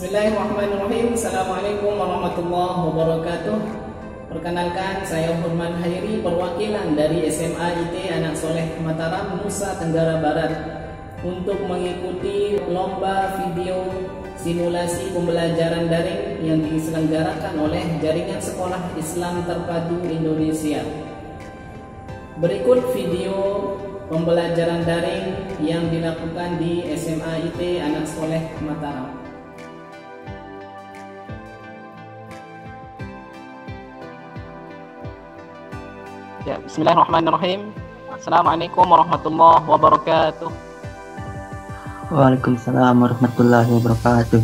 Bismillahirrahmanirrahim. Assalamualaikum warahmatullahi wabarakatuh. Perkenalkan, saya Hurman Hairi, perwakilan dari SMA IT Anak Soleh Mataram, Nusa Tenggara Barat, untuk mengikuti lomba video simulasi pembelajaran daring yang diselenggarakan oleh Jaringan Sekolah Islam Terpadu Indonesia. Berikut video pembelajaran daring yang dilakukan di SMA IT Anak Soleh Mataram. Ya, bismillahirrahmanirrahim. Assalamualaikum warahmatullahi wabarakatuh. Waalaikumsalam warahmatullahi wabarakatuh.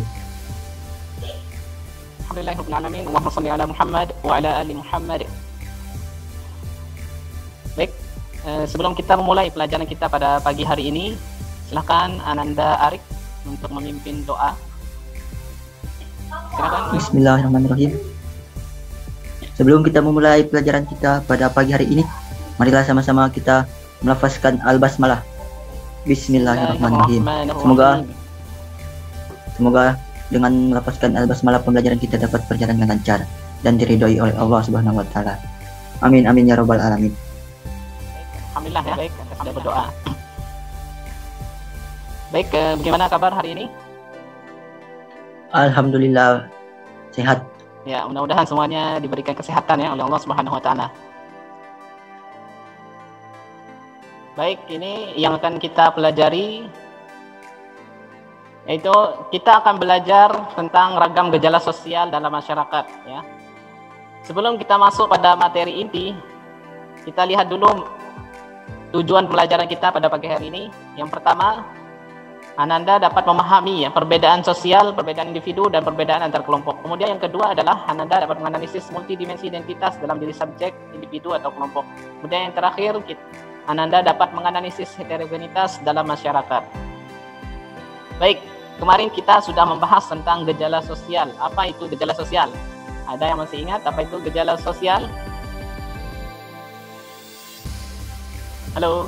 Alhamdulillahirabbil alamin. Allahumma shalli ala Muhammad wa ala ali Muhammad. Baik, sebelum kita memulai pelajaran kita pada pagi hari ini, silakan Ananda Arik untuk memimpin doa. Silakan. Bismillahirrahmanirrahim. Sebelum kita memulai pelajaran kita pada pagi hari ini, marilah sama-sama kita melafazkan al-basmalah. Bismillahirrahmanirrahim. Semoga dengan melafazkan al-basmalah pembelajaran kita dapat berjalan dengan lancar dan diridhoi oleh Allah Subhanahu wa taala. Amin amin ya rabbal alamin. Alhamdulillah ya, baik, sudah berdoa. Baik, bagaimana kabar hari ini? Alhamdulillah sehat. Ya, mudah-mudahan semuanya diberikan kesehatan ya oleh Allah Subhanahu wa taala. Baik, ini yang akan kita pelajari, yaitu kita akan belajar tentang ragam gejala sosial dalam masyarakat ya. Sebelum kita masuk pada materi inti, kita lihat dulu tujuan pelajaran kita pada pagi hari ini. Yang pertama, Ananda dapat memahami ya perbedaan sosial, perbedaan individu, dan perbedaan antar kelompok. Kemudian yang kedua adalah Ananda dapat menganalisis multidimensi identitas dalam diri subjek, individu, atau kelompok. Kemudian yang terakhir, Ananda dapat menganalisis heterogenitas dalam masyarakat. Baik, kemarin kita sudah membahas tentang gejala sosial. Apa itu gejala sosial? Ada yang masih ingat apa itu gejala sosial? Halo?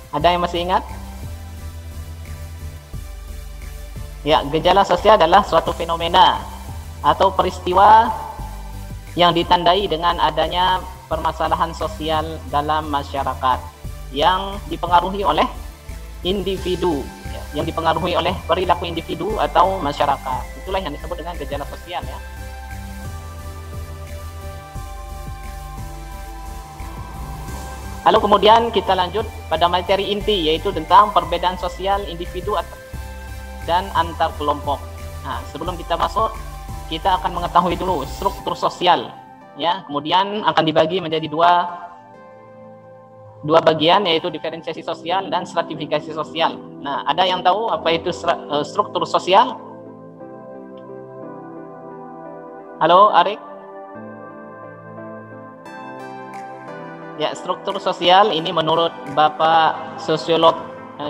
Ada yang masih ingat? Ya, gejala sosial adalah suatu fenomena atau peristiwa yang ditandai dengan adanya permasalahan sosial dalam masyarakat yang dipengaruhi oleh individu, ya, yang dipengaruhi oleh perilaku individu atau masyarakat. Itulah yang disebut dengan gejala sosial ya. Lalu kemudian kita lanjut pada materi inti, yaitu tentang perbedaan sosial individu dan antar kelompok. Nah, sebelum kita masuk, kita akan mengetahui dulu struktur sosial ya. Kemudian akan dibagi menjadi dua bagian, yaitu diferensiasi sosial dan stratifikasi sosial. Nah, ada yang tahu apa itu struktur sosial? Halo, Arik? Ya, struktur sosial ini menurut Bapak sosiolog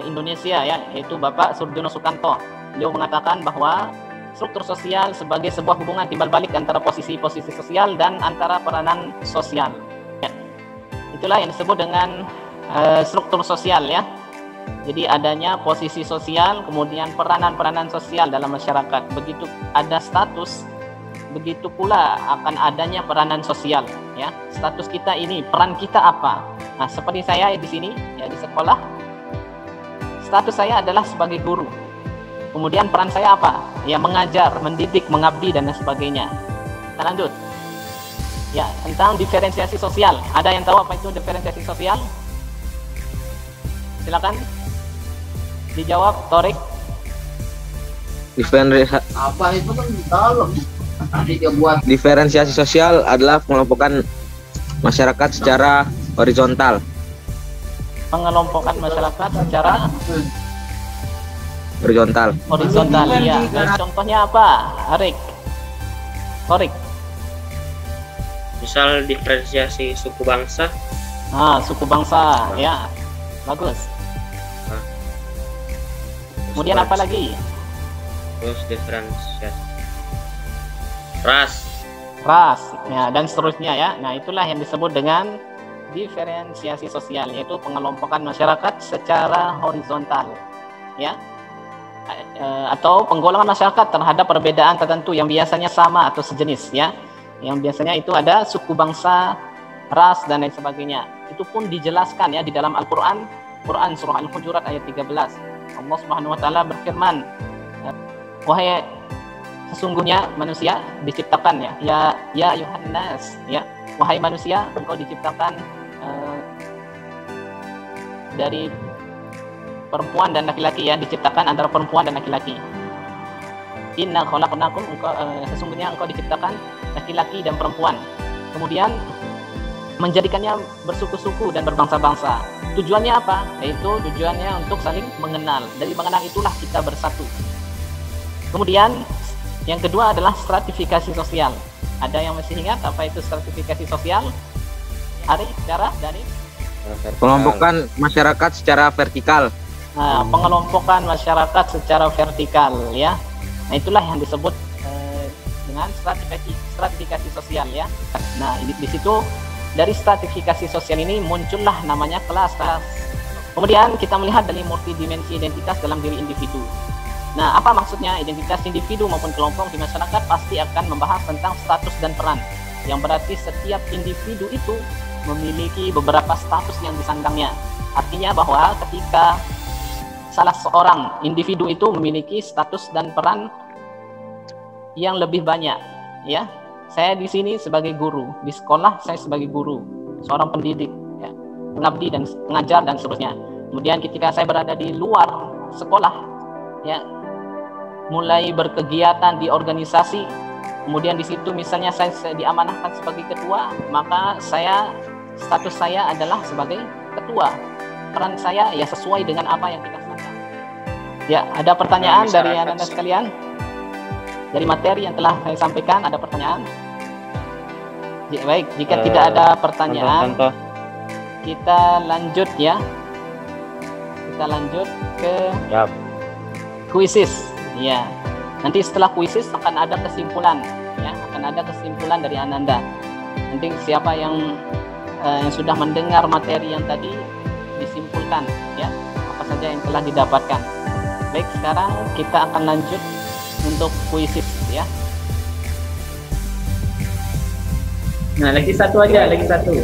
Indonesia ya, yaitu Bapak Surjono Sukanto. Beliau mengatakan bahwa struktur sosial sebagai sebuah hubungan timbal balik antara posisi-posisi sosial dan antara peranan sosial. Ya. Itulah yang disebut dengan struktur sosial ya. Jadi adanya posisi sosial, kemudian peranan-peranan sosial dalam masyarakat. Begitu ada status, begitu pula akan adanya peranan sosial ya. Status kita ini, peran kita apa? Nah, seperti saya di sini ya, di sekolah, status saya adalah sebagai guru. Kemudian peran saya apa? Ya, mengajar, mendidik, mengabdi, dan lain sebagainya. Kita lanjut ya, tentang diferensiasi sosial. Ada yang tahu apa itu diferensiasi sosial? Silakan dijawab, Torik. Apa itu kan di dalam. Diferensiasi sosial adalah pengelompokan masyarakat secara horizontal. Pengelompokan masyarakat secara Horizontal. ya. Dan contohnya apa, Arik? Torik. Misal diferensiasi suku bangsa. Nah, suku bangsa ya. Bagus. Kemudian apa lagi? Terus diferensiasi ras ya, dan seterusnya ya. Nah, itulah yang disebut dengan diferensiasi sosial, yaitu pengelompokan masyarakat secara horizontal ya. atau penggolongan masyarakat terhadap perbedaan tertentu yang biasanya sama atau sejenis, ya. Yang biasanya itu ada suku, bangsa, ras, dan lain sebagainya. Itu pun dijelaskan ya di dalam Al-Quran. Quran surah Al-Hujurat ayat 13. Allah Subhanahu wa taala berfirman, wahai, sesungguhnya manusia diciptakan ya ayuhan nas, ya, wahai manusia, engkau diciptakan dari perempuan dan laki-laki, ya, diciptakan antara perempuan dan laki-laki. Inna khalaqnakum, sesungguhnya engkau diciptakan laki-laki dan perempuan. Kemudian menjadikannya bersuku-suku dan berbangsa-bangsa. Tujuannya apa? Yaitu tujuannya untuk saling mengenal. Dari mengenal itulah kita bersatu. Kemudian yang kedua adalah stratifikasi sosial. Ada yang masih ingat apa itu stratifikasi sosial? Ari, cara dari Pengelompokan masyarakat secara vertikal. Nah, pengelompokan masyarakat secara vertikal, ya. Nah, itulah yang disebut dengan stratifikasi sosial, ya. Nah, di situ dari stratifikasi sosial ini muncullah namanya kelas-kelas. Kemudian kita melihat dari multidimensi identitas dalam diri individu. Nah, apa maksudnya? Identitas individu maupun kelompok di masyarakat pasti akan membahas tentang status dan peran. Yang berarti setiap individu itu memiliki beberapa status yang disandangnya. Artinya bahwa ketika salah seorang individu itu memiliki status dan peran yang lebih banyak, ya. Saya di sini sebagai guru, di sekolah saya sebagai guru, seorang pendidik, ya, pengabdi dan pengajar dan seterusnya. Kemudian ketika saya berada di luar sekolah, ya, mulai berkegiatan di organisasi, kemudian di situ misalnya saya diamanahkan sebagai ketua, maka status saya adalah sebagai ketua. Peran saya ya sesuai dengan apa yang kita sangka. Ya, ada pertanyaan dari Anda sekalian? Dari materi yang telah saya sampaikan, ada pertanyaan? Baik, jika tidak ada pertanyaan, kita lanjut, ya. Kita lanjut ke kuisis. Ya, nanti setelah kuisis akan ada kesimpulan, ya, akan ada kesimpulan dari Ananda. Nanti siapa yang sudah mendengar materi yang tadi disimpulkan, ya, apa saja yang telah didapatkan. Baik, sekarang kita akan lanjut untuk kuisis, ya. Nah, lagi satu aja, lagi satu.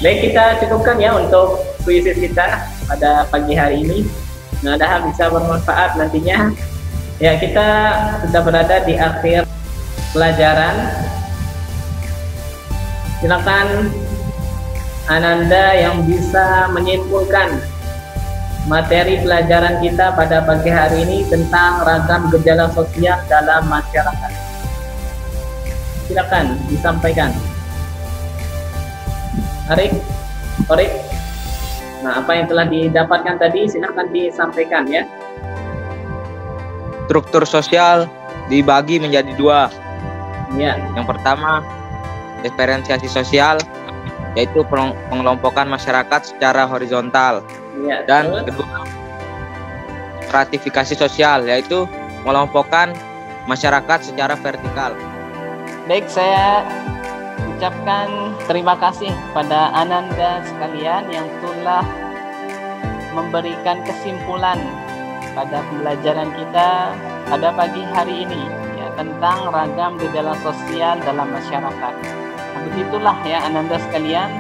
Baik, kita cukupkan ya untuk kuisis kita pada pagi hari ini. Mudah-mudahan bisa bermanfaat nantinya. Ya, kita sudah berada di akhir pelajaran. Silakan Ananda yang bisa menyimpulkan materi pelajaran kita pada pagi hari ini tentang ragam gejala sosial dalam masyarakat. Silakan disampaikan. Arik. Nah, apa yang telah didapatkan tadi silakan disampaikan, ya. Struktur sosial dibagi menjadi dua. Ya. Yang pertama, diferensiasi sosial, yaitu pengelompokan masyarakat secara horizontal. Ya, dan kedua, stratifikasi sosial, yaitu mengelompokkan masyarakat secara vertikal. Baik, saya ucapkan terima kasih pada Ananda sekalian yang telah memberikan kesimpulan pada pembelajaran kita pada pagi hari ini, ya, tentang ragam gejala sosial dalam masyarakat. Nah, begitulah ya Ananda sekalian,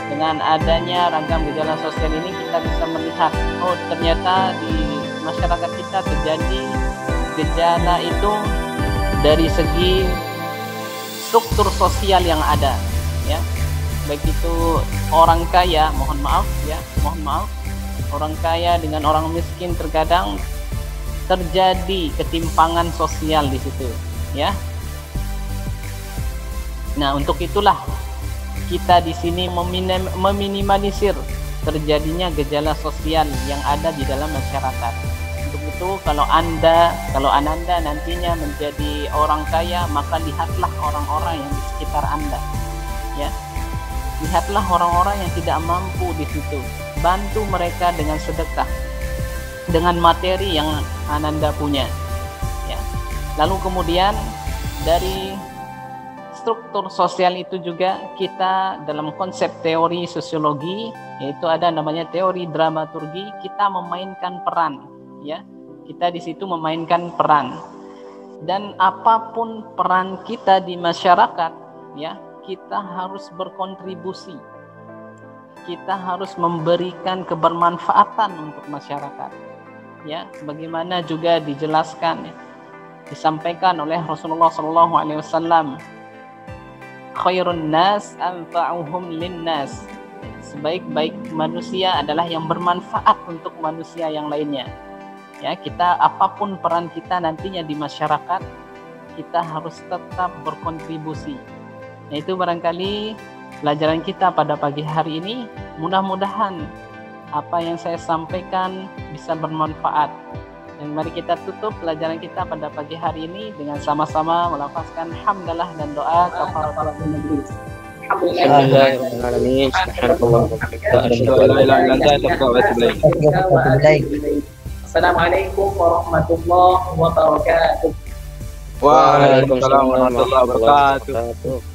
dengan adanya ragam gejala sosial ini kita bisa melihat, oh ternyata di masyarakat kita terjadi gejala itu dari segi struktur sosial yang ada, ya, baik itu orang kaya, mohon maaf, orang kaya dengan orang miskin terkadang terjadi ketimpangan sosial di situ, ya. Nah, untuk itulah kita di sini meminimalisir terjadinya gejala sosial yang ada di dalam masyarakat. Untuk itu, kalau Ananda nantinya menjadi orang kaya, maka lihatlah orang-orang yang di sekitar Anda, ya. Lihatlah orang-orang yang tidak mampu di situ. Bantu mereka dengan sedekah, dengan materi yang Ananda punya, ya. Lalu kemudian dari struktur sosial itu juga kita dalam konsep teori sosiologi, yaitu ada namanya teori dramaturgi, kita memainkan peran, ya. Kita di situ memainkan peran. Dan apapun peran kita di masyarakat, ya, kita harus berkontribusi. Kita harus memberikan kebermanfaatan untuk masyarakat. Ya, sebagaimana juga dijelaskan, ya, disampaikan oleh Rasulullah SAW, khairun nas anfa'uhum linnas. Sebaik-baik manusia adalah yang bermanfaat untuk manusia yang lainnya. Ya, kita apapun peran kita nantinya di masyarakat, kita harus tetap berkontribusi. Nah, itu barangkali pelajaran kita pada pagi hari ini. Mudah-mudahan apa yang saya sampaikan bisa bermanfaat. Dan mari kita tutup pelajaran kita pada pagi hari ini dengan sama-sama melafazkan hamdalah dan doa kafaratul majlis. Assalamualaikum warahmatullahi wabarakatuh. Waalaikumsalam warahmatullahi wabarakatuh.